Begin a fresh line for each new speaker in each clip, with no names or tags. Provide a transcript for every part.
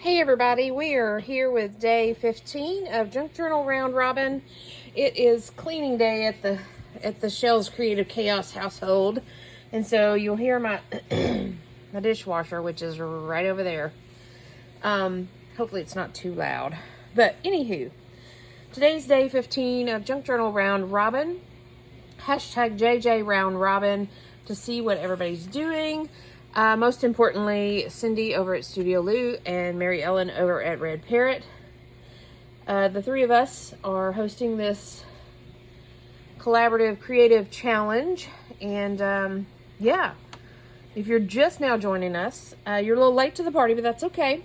Hey everybody, we are here with day 15 of Junk Journal Round Robin. It is cleaning day at the Shell's Creative Chaos household, and so you'll hear my my dishwasher, which is right over there. Hopefully it's not too loud. But anywho, today's day 15 of Junk Journal Round Robin. Hashtag JJ Round Robin to see what everybody's doing. Most importantly, Cindy over at Studio Lou and Mary Ellen over at Red Parrot. The three of us are hosting this collaborative creative challenge. And yeah, if you're just now joining us, you're a little late to the party, but that's okay.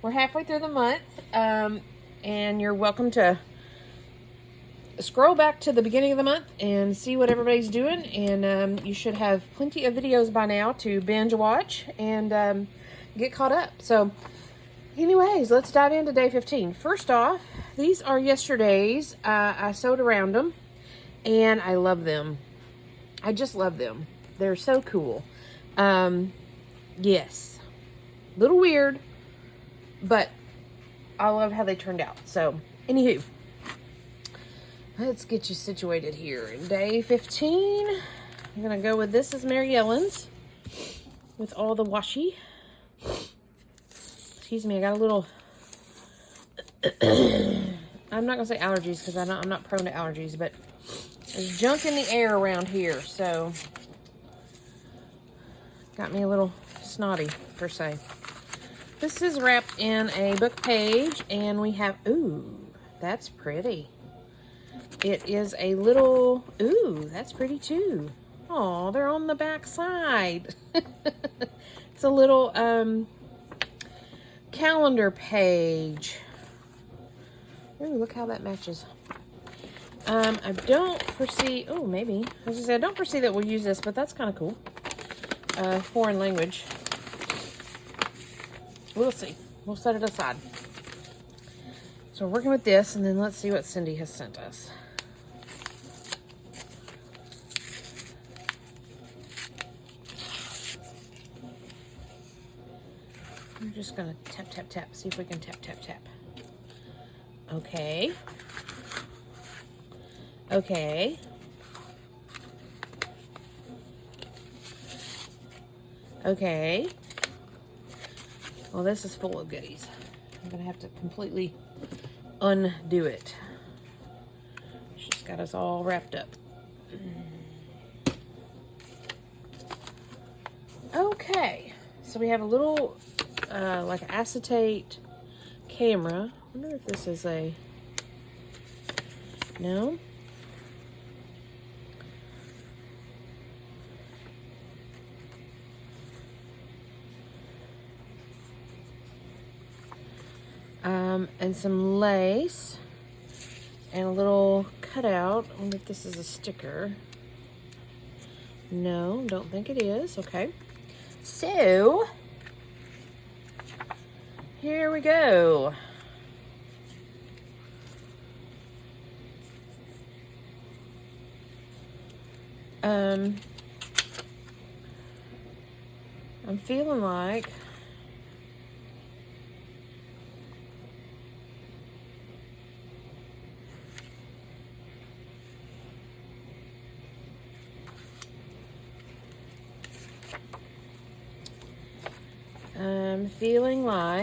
We're halfway through the month, and you're welcome to scroll back to the beginning of the month and see what everybody's doing, and you should have plenty of videos by now to binge watch and get caught up. So anyways, let's dive into day 15. First off, these are yesterday's. I sewed around them and I love them. I just love them. They're so cool. Yes, a little weird, but I love how they turned out. So anywho, let's get you situated here. In day 15, I'm going to go with this is Mary Ellen's with all the washi. Excuse me, I got a little... I'm not going to say allergies because I'm not prone to allergies, but there's junk in the air around here, so got me a little snotty, per se. This is wrapped in a book page, and we have... Ooh, that's pretty. It is a little, ooh, that's pretty too. Oh, they're on the back side. It's a little calendar page. Ooh, look how that matches. I don't foresee, oh, maybe. As I said, I don't foresee that we'll use this, but that's kind of cool. Foreign language. We'll see. We'll set it aside. So we're working with this, and then let's see what Cindy has sent us. We're just going to tap, tap, tap. See if we can tap, tap, tap. Okay. Okay. Okay. Well, this is full of goodies. I'm going to have to completely undo it. She's got us all wrapped up. Okay. So we have a little... like an acetate camera. I wonder if this is a... No? And some lace and a little cutout. I wonder if this is a sticker. No, don't think it is. Okay. So... here we go. I'm feeling like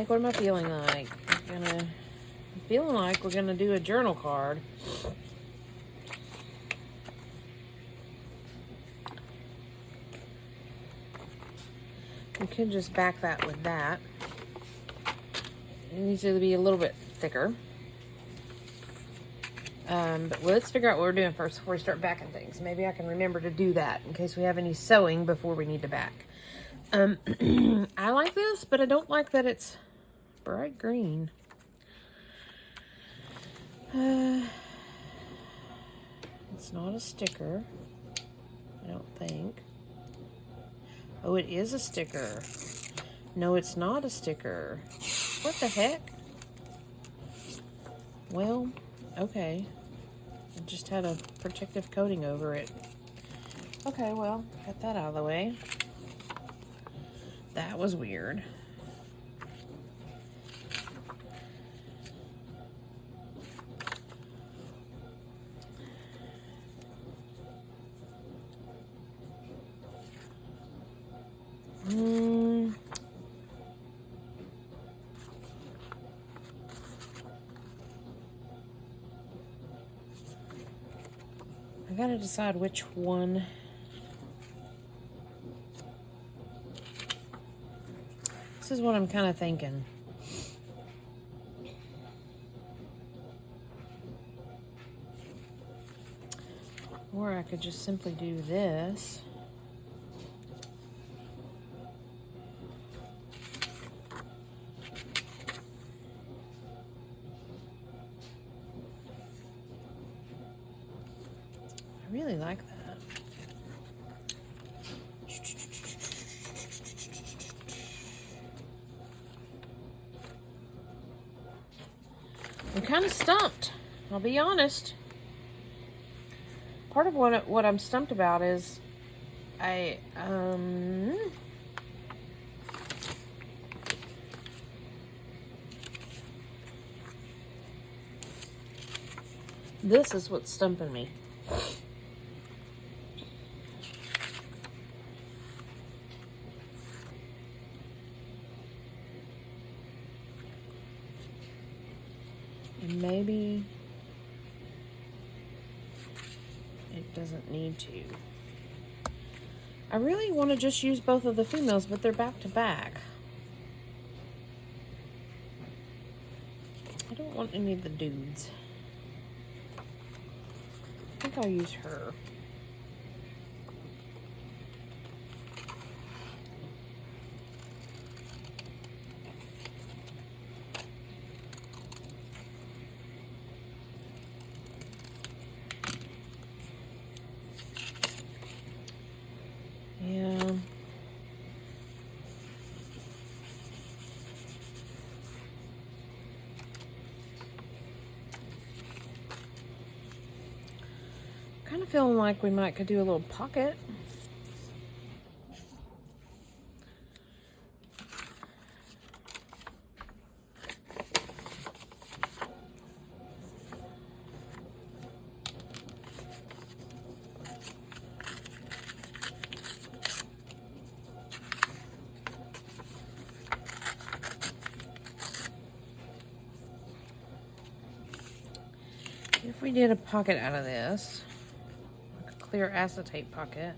what am I feeling like? I'm feeling like we're gonna do a journal card. We could just back that with that. It needs to be a little bit thicker. But let's figure out what we're doing first before we start backing things. Maybe I can remember to do that in case we have any sewing before we need to back. I like this, but I don't like that it's bright green. It's not a sticker, I don't think. Oh, it is a sticker. No, it's not a sticker. What the heck? Well, okay. It just had a protective coating over it. Okay, well, got that out of the way. That was weird. I gotta decide which one. This is what I'm kind of thinking. Or I could just simply do this. I really like that. I'm kind of stumped, I'll be honest. Part of what I'm stumped about is this is what's stumping me. And maybe it doesn't need to. I really want to just use both of the females, but they're back to back. I don't want any of the dudes. I think I'll use her. Yeah. Kind of feeling like we might could do a little pocket. If we did a pocket out of this, like a clear acetate pocket,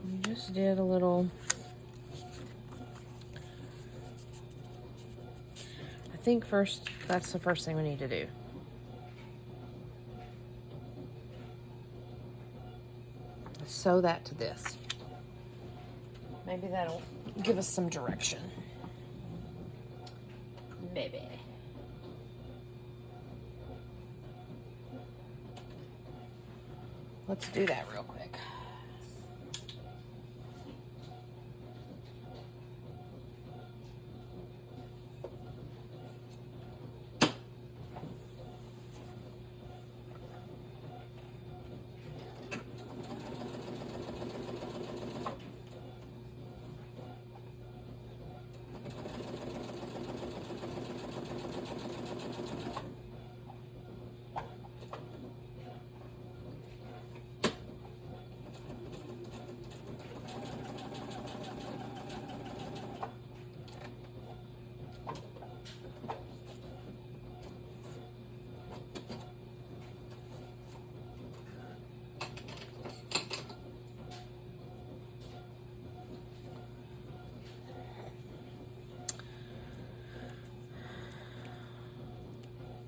we just did a little, I think first, that's the first thing we need to do. Sew that to this. Maybe that'll give us some direction. Maybe. Let's do that real quick.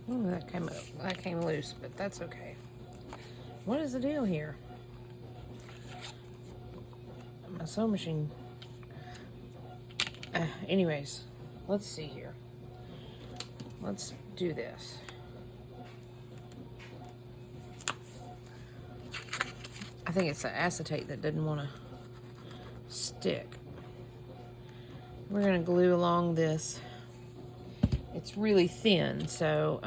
Oh, that came loose, but that's okay. What is the deal here? My sewing machine. Anyways, let's see here. Let's do this. I think it's the acetate that didn't want to stick. We're going to glue along this. It's really thin, so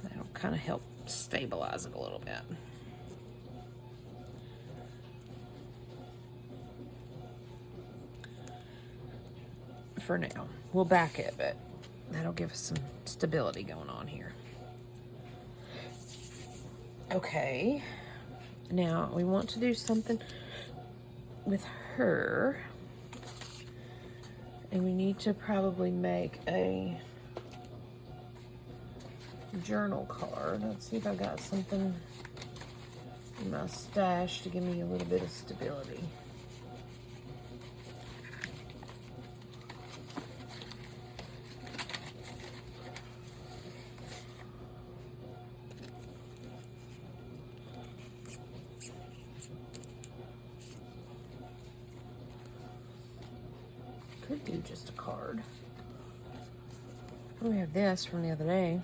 that'll kind of help stabilize it a little bit. For now, we'll back it, but that'll give us some stability going on here. Okay, now we want to do something with her, and we need to probably make a journal card. Let's see if I got something in my stash to give me a little bit of stability. Could do just a card. We have this from the other day.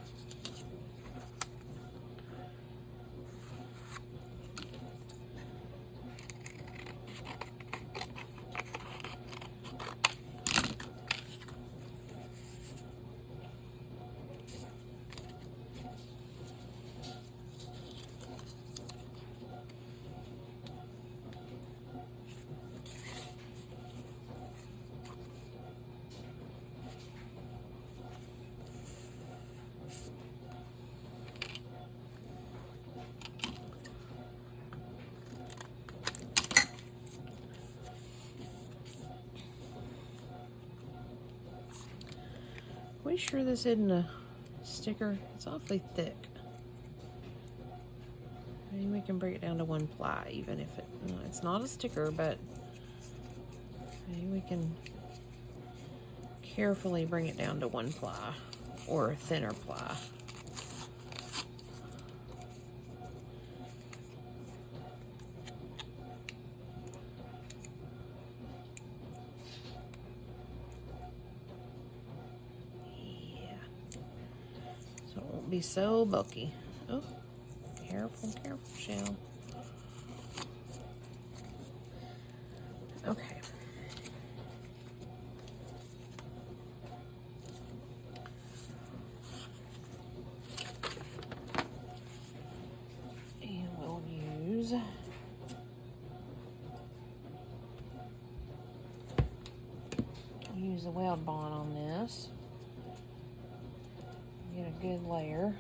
Are we sure this isn't a sticker? It's awfully thick. Maybe we can break it down to 1 ply, even if it's not a sticker, but maybe we can carefully bring it down to 1 ply or a thinner ply. Be so bulky. Oh, careful, shell. Okay. And we'll use the weld bond on this. Get a good layer.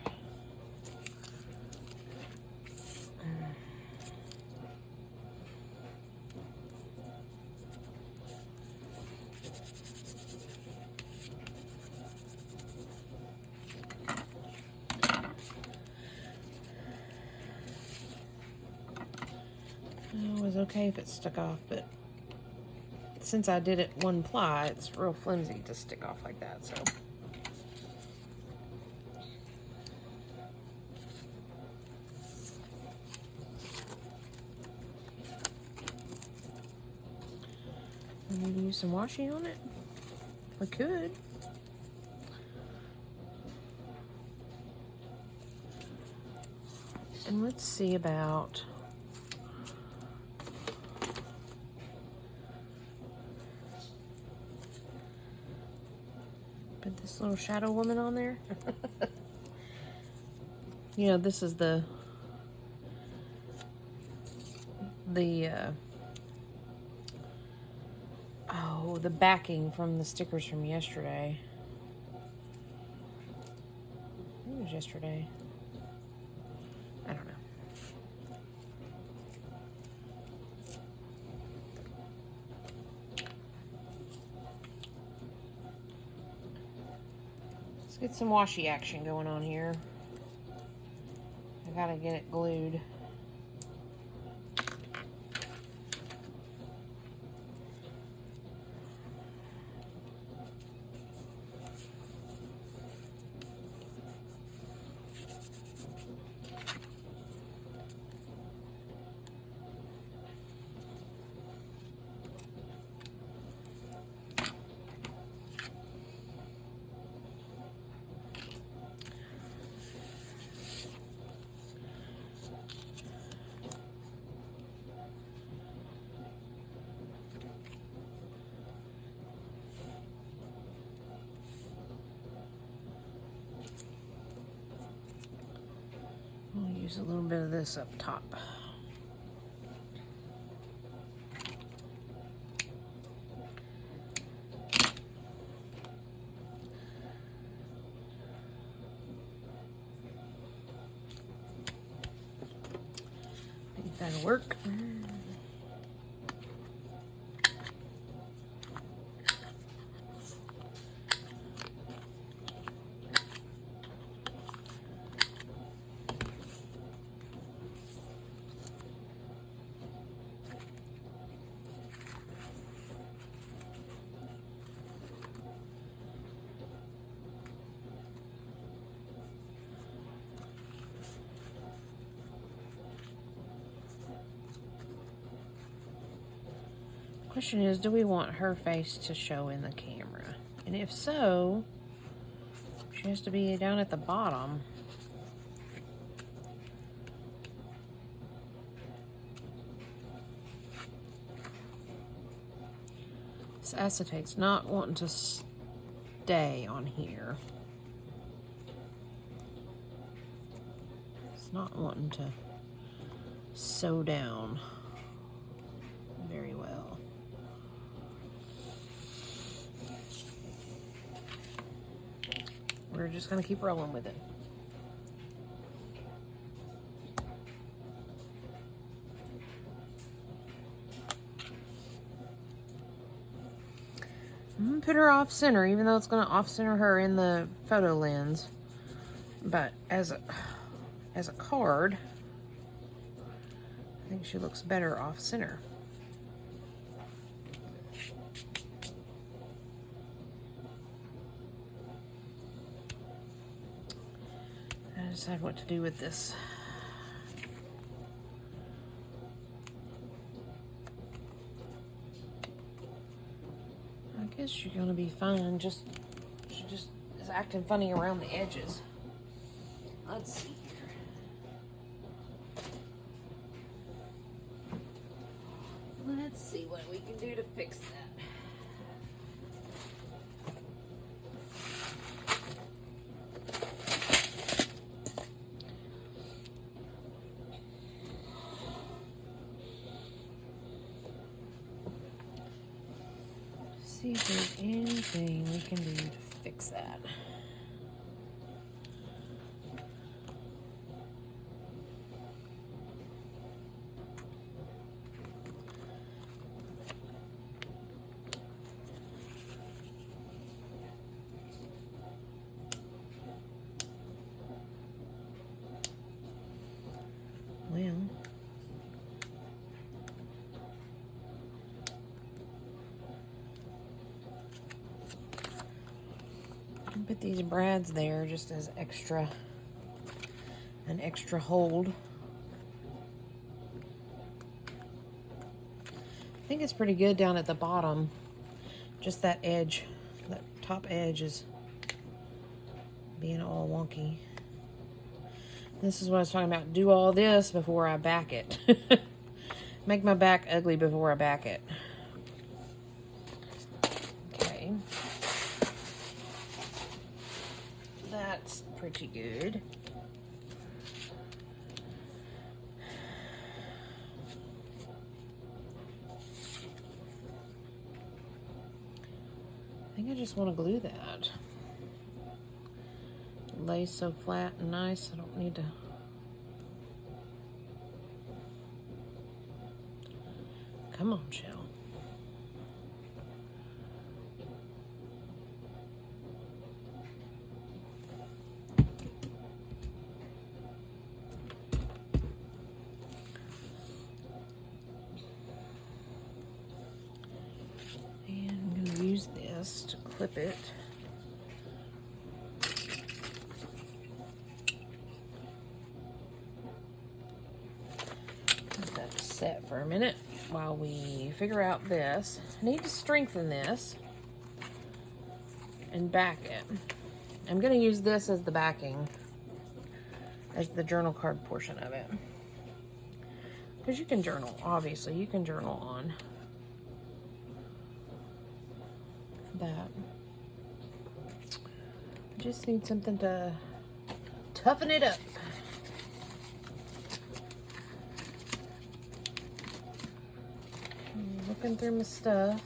It was okay if it stuck off, but since I did it 1 ply, it's real flimsy to stick off like that, so. We need to use some washi on it. We could. And let's see about put this little shadow woman on there. You know, this is the backing from the stickers from yesterday. I think it was yesterday. I don't know. Let's get some washi action going on here. I gotta get it glued. We'll use a little bit of this up top. That'll work. Question is, do we want her face to show in the camera? And if so, she has to be down at the bottom. This acetate's not wanting to stay on here. It's not wanting to sew down very well. We're just going to keep rolling with it. I'm going to put her off center, even though it's going to off center her in the photo lens. But as a card, I think she looks better off center. I decide what to do with this. I guess you're gonna be fine. She just is acting funny around the edges. Let's see here. Let's see what we can do to fix that. See if there's anything we can do to fix that. Well, put these brads there just as an extra hold. I think it's pretty good down at the bottom. Just that edge, that top edge is being all wonky. This is what I was talking about. Do all this before I back it. Make my back ugly before I back it. Okay. That's pretty good. I think I just want to glue that. Lays so flat and nice, I don't need to. Come on, Shell. And I'm going to use this to clip it. Set for a minute while we figure out this. I need to strengthen this and back it. I'm going to use this as the backing, as the journal card portion of it. Because you can journal, obviously, you can journal on that. Just need something to toughen it up. Looking through my stuff.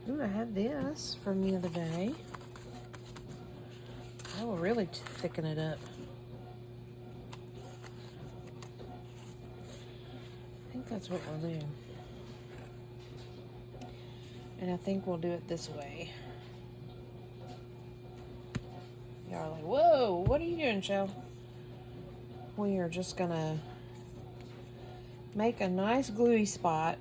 Ooh, I had this from the other day. That will really thicken it up. I think that's what we'll do. And I think we'll do it this way. Y'all are like, whoa, what are you doing, Shell? We are just gonna make a nice gluey spot.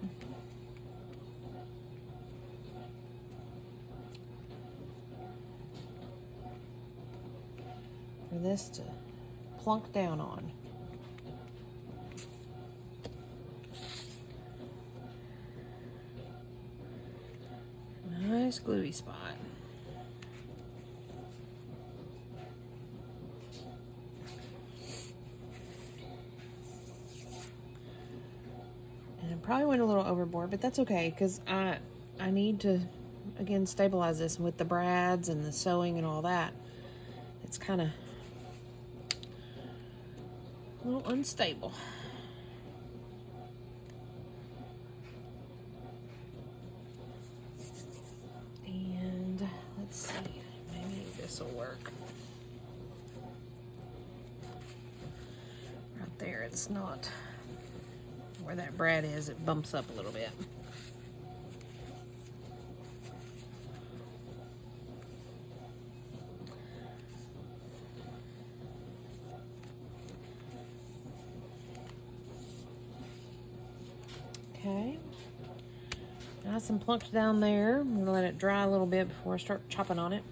For this to plunk down on. Nice gluey spot. And I probably went a little overboard, but that's okay, because I need to, again, stabilize this with the brads and the sewing and all that. It's kind of a little unstable. And let's see, maybe this will work. Right there, it's not where that brad is, it bumps up a little bit. Okay, nice and plucked down there. I'm gonna let it dry a little bit before I start chopping on it.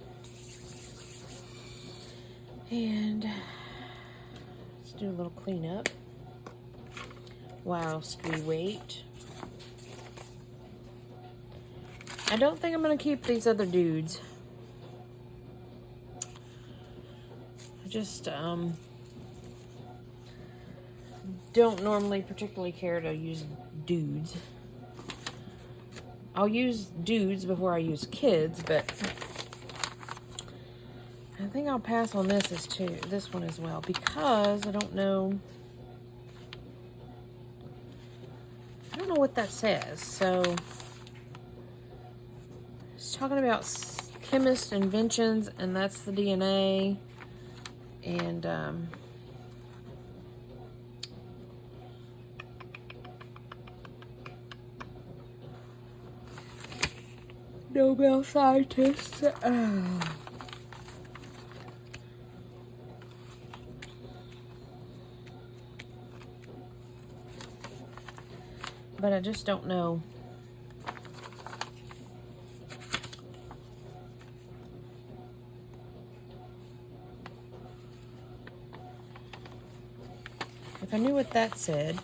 And let's do a little cleanup whilst we wait. I don't think I'm gonna keep these other dudes. I just don't normally particularly care to use dudes. I'll use dudes before I use kids, but I think I'll pass on this one as well, because I don't know what that says. So it's talking about chemist inventions, and that's the DNA, and Nobel scientists. But I just don't know. If I knew what that said,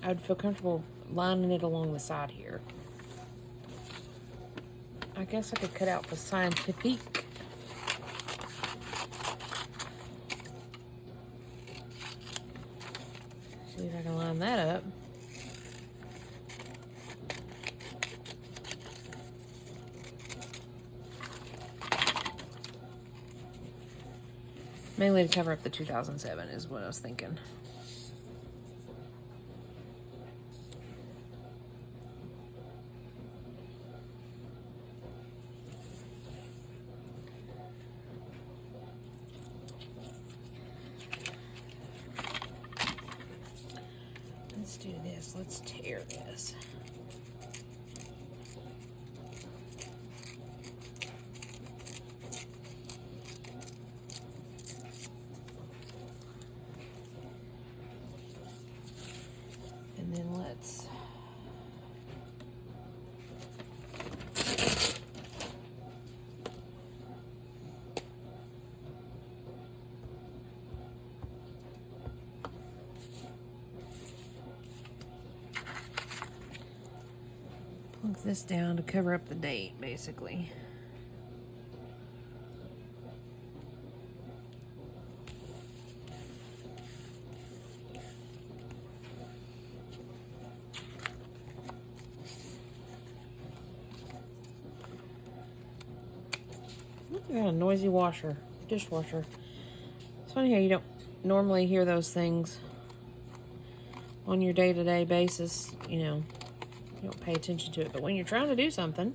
I would feel comfortable lining it along the side here. I guess I could cut out the scientific. See if I can line that up. Mainly to cover up the 2007 is what I was thinking. Let's do this. Let's tear this. And then let's plunk this down to cover up the date, basically. I got a noisy dishwasher. It's funny how you don't normally hear those things on your day-to-day basis. You know, you don't pay attention to it, but when you're trying to do something,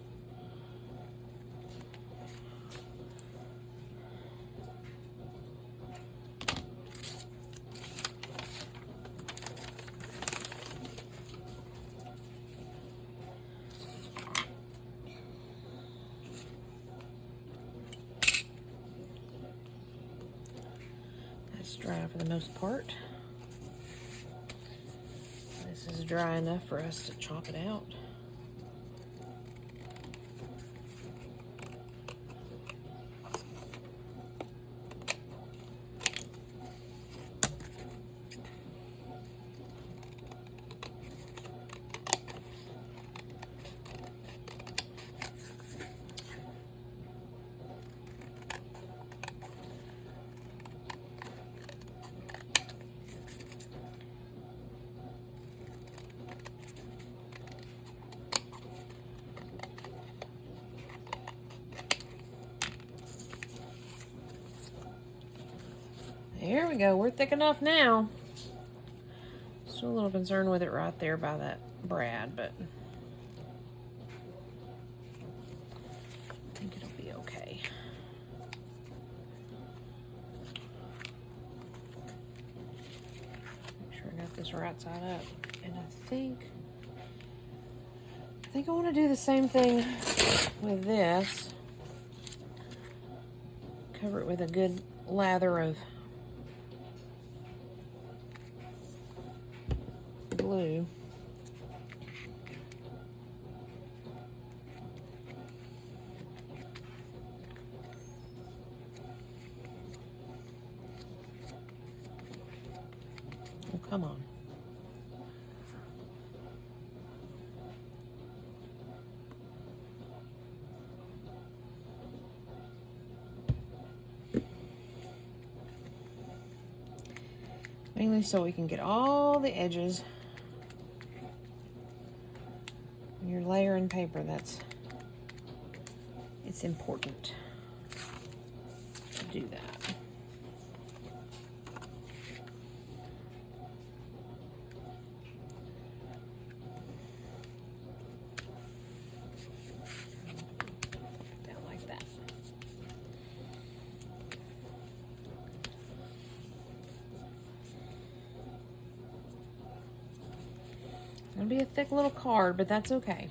dry for the most part. This is dry enough for us to chop it out. There we go. We're thick enough now. Still a little concerned with it right there by that brad, but I think it'll be okay. Make sure I got this right side up. And I think I want to do the same thing with this. Cover it with a good lather of glue. Oh, come on. Mainly so we can get all the edges. When you're layering paper, it's important to do that. Down like that. It'll be a thick little card, but that's okay.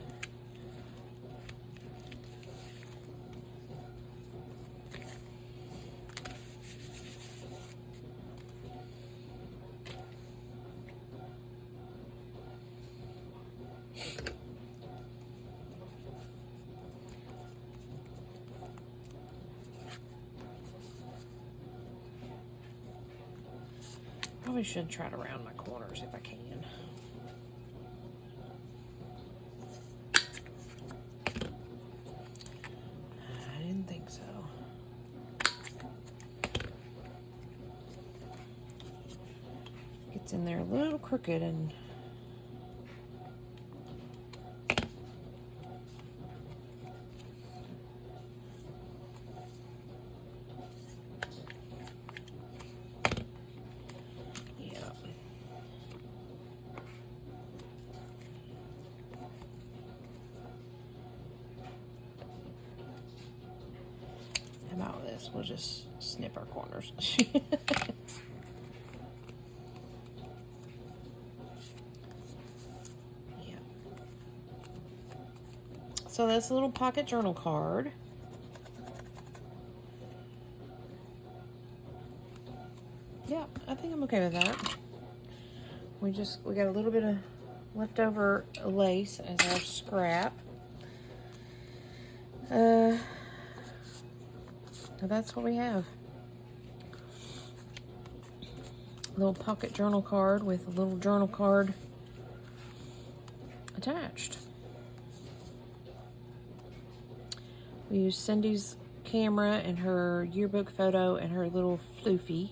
Probably should try to round my corners if I can. I didn't think so. Gets in there a little crooked and about this, we'll just snip our corners. Yeah. So that's a little pocket journal card. Yeah, I think I'm okay with that. We got a little bit of leftover lace as our scrap. So that's what we have. A little pocket journal card with a little journal card attached. We used Cindy's camera and her yearbook photo and her little floofy,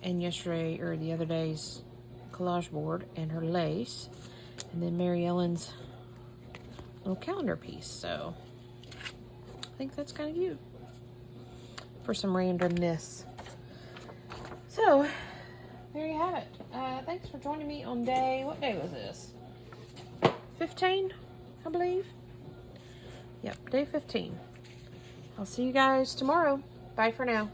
and yesterday or the other day's collage board and her lace, and then Mary Ellen's little calendar piece. So I think that's kind of cute for some randomness. So there you have it. Thanks for joining me on day, what day was this? 15, I believe. Yep, day 15. I'll see you guys tomorrow. Bye for now.